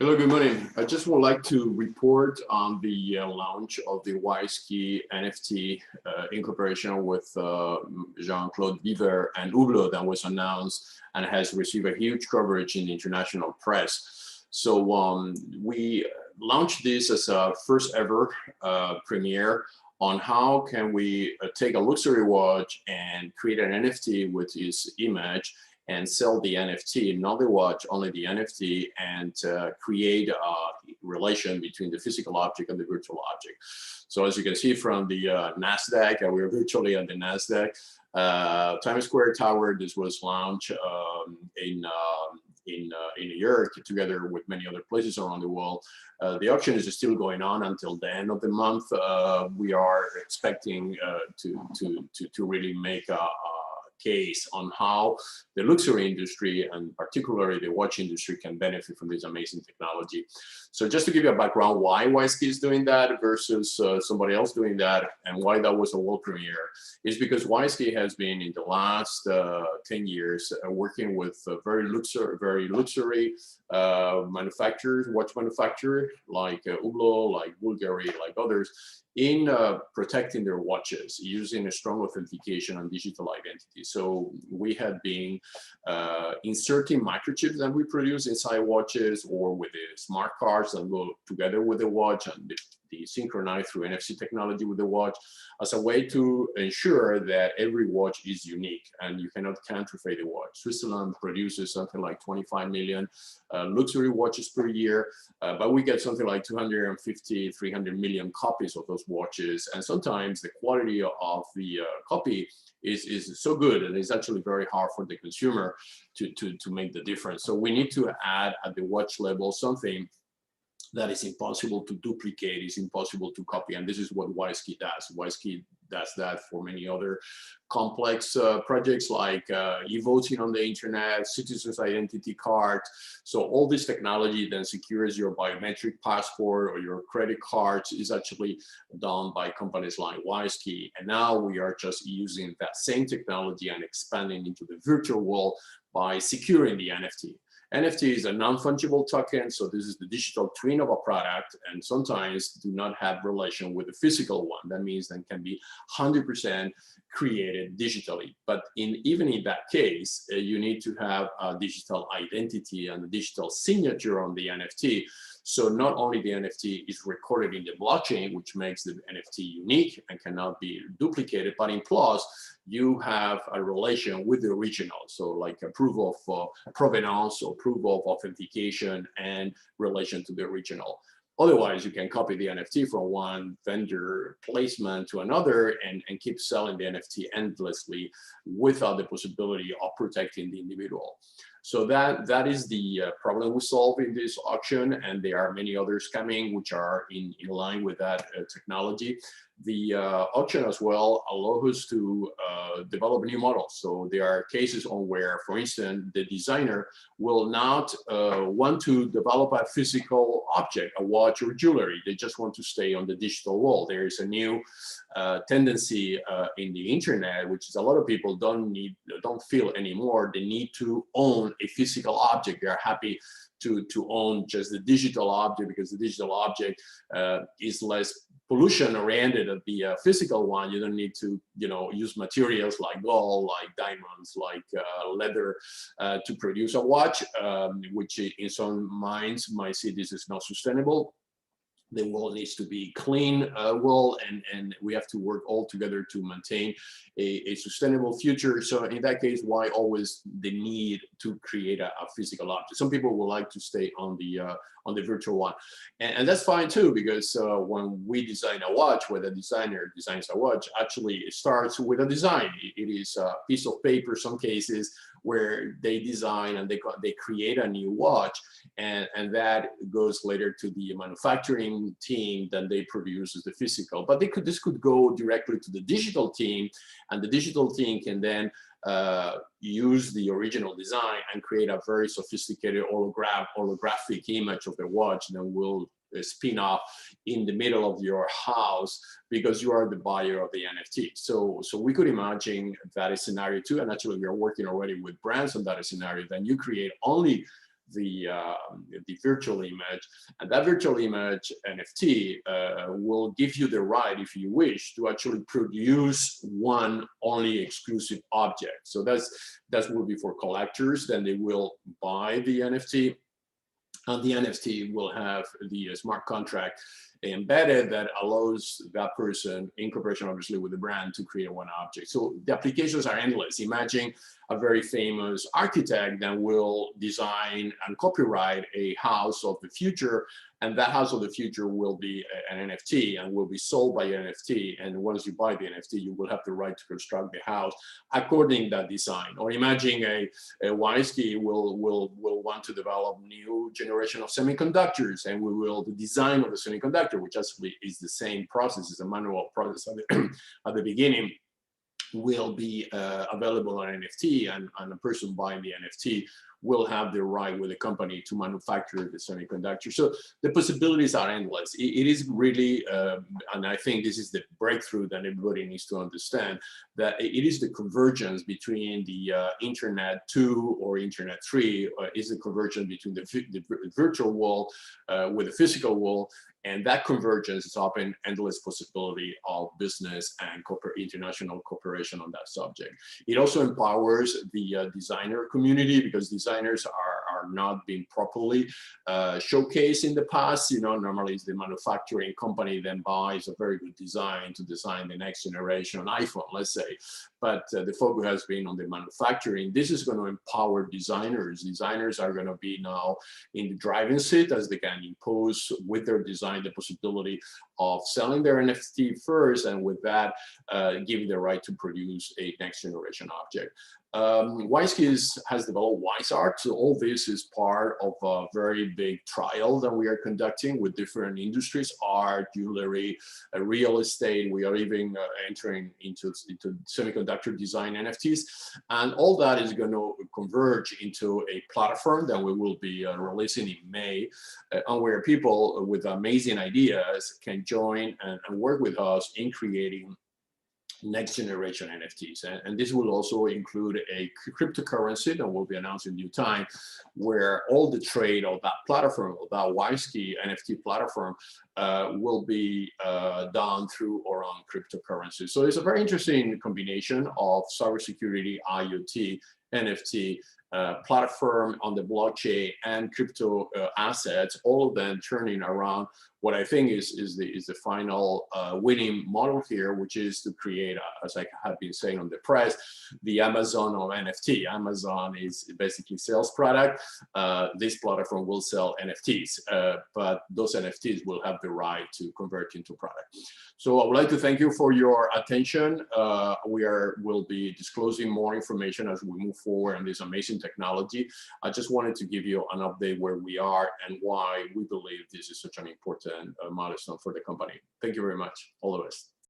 Hello, good morning. I just would like to report on the launch of the WKEY NFT in cooperation with Jean-Claude Viver and Hublot that was announced and has received a huge coverage in the international press. So we launched this as a first ever premiere on how can we take a luxury watch and create an NFT with its image and sell the NFT, not the watch, only the NFT, and create a relation between the physical object and the virtual object. So as you can see from the NASDAQ, we're virtually at the NASDAQ. Times Square Tower, this was launched in New York together with many other places around the world. The auction is still going on until the end of the month. We are expecting to really make a case on how the luxury industry and particularly the watch industry can benefit from this amazing technology. So just to give you a background why WKEY is doing that versus somebody else doing that and why that was a world premiere is because WKEY has been in the last 10 years working with very luxury manufacturers, watch manufacturers like Hublot, like Bulgari, like others, in protecting their watches using a strong authentication and digital identity. So we have been inserting microchips that we produce inside watches or with the smart cards that go together with the watch and they synchronize through NFC technology with the watch as a way to ensure that every watch is unique and you cannot counterfeit the watch. Switzerland produces something like 25 million luxury watches per year, but we get something like 250, 300 million copies of those watches. And sometimes the quality of the copy is so good and it's actually very hard for the consumer to make the difference. So we need to add at the watch level something that is impossible to duplicate, is impossible to copy, and this is what WKEY does. WKEY does that for many other complex projects like e-voting on the internet, citizen's identity card. So all this technology then secures your biometric passport or your credit cards is actually done by companies like WKEY. And now we are just using that same technology and expanding into the virtual world by securing the NFT. NFT is a non-fungible token, so this is the digital twin of a product and sometimes do not have relation with the physical one. That means that can be 100% created digitally. But even in that case, you need to have a digital identity and a digital signature on the NFT. So not only the NFT is recorded in the blockchain, which makes the NFT unique and cannot be duplicated, but in plus, you have a relation with the original. So like a proof of provenance or proof of authentication and relation to the original. Otherwise, you can copy the NFT from one vendor placement to another and keep selling the NFT endlessly without the possibility of protecting the individual. So that is the problem we solve in this auction, and there are many others coming which are in line with that technology. The auction as well allows us to develop new models. So there are cases on where, for instance, the designer will not want to develop a physical object, a watch or jewelry. They just want to stay on the digital world. There is a new tendency in the internet, which is a lot of people don't feel anymore the need to own a physical object. They are happy to own just the digital object because the digital object is less pollution oriented than the physical one. You don't need to, use materials like gold, like diamonds, like leather to produce a watch, which in some minds might see this is not sustainable. The world needs to be clean world, and we have to work all together to maintain a sustainable future. So in that case, why always the need to create a physical object? Some people would like to stay on the virtual one, and that's fine too, because when we design a watch, when the designer designs a watch, actually it starts with a design. It is a piece of paper, some cases, where they design and they create a new watch, and that goes later to the manufacturing team, then they produce the physical. But this could go directly to the digital team, and the digital team can then use the original design and create a very sophisticated holographic image of the watch, and then will spin off in the middle of your house because you are the buyer of the NFT. So we could imagine that a scenario too, and actually we are working already with brands on that scenario. Then you create only the virtual image, and that virtual image NFT will give you the right, if you wish, to actually produce one only exclusive object. So that will be for collectors. Then they will buy the NFT, and the NFT will have the smart contract embedded that allows that person, in cooperation obviously with the brand, to create one object. So the applications are endless. Imagine a very famous architect that will design and copyright a house of the future, and that house of the future will be an NFT and will be sold by an NFT. And once you buy the NFT, you will have the right to construct the house according to that design. Or imagine a WKEY will want to develop new generation of semiconductors, and the design of the semiconductor, which actually is the same process, is a manual process at the beginning, will be available on NFT, and a person buying the NFT will have the right with the company to manufacture the semiconductor. So the possibilities are endless. It is really, and I think this is the breakthrough that everybody needs to understand, that it is the convergence between the Internet 2 or Internet 3, is the convergence between the virtual world with the physical world. And that convergence is open endless possibility of business and international cooperation on that subject. It also empowers the designer community, because designers are not being properly showcased in the past. You know, normally it's the manufacturing company then buys a very good design to design the next generation iPhone, let's say. But the focus has been on the manufacturing. This is going to empower designers. Designers are going to be now in the driving seat, as they can impose with their design the possibility of selling their NFT first, and with that, giving the right to produce a next generation object. WKEY has developed WiseArt. So all this is part of a very big trial that we are conducting with different industries: art, jewelry, real estate. We are even entering into semiconductor design NFTs. And all that is going to converge into a platform that we will be releasing in May, and where people with amazing ideas can join and work with us in creating next generation NFTs. And this will also include a cryptocurrency that will be announced in due time, where all the trade of that platform, of that WKEY NFT platform, will be done through our own cryptocurrency. So it's a very interesting combination of cybersecurity, IoT, NFT, platform on the blockchain, and crypto assets, all of them turning around what I think is the final winning model here, which is to create, as I have been saying on the press, the Amazon of NFT. Amazon is basically sales product. This platform will sell NFTs, but those NFTs will have the right to convert into product. So I would like to thank you for your attention. We'll be disclosing more information as we move forward on this amazing technology. I just wanted to give you an update where we are and why we believe this is such an important milestone for the company. Thank you very much, all of us.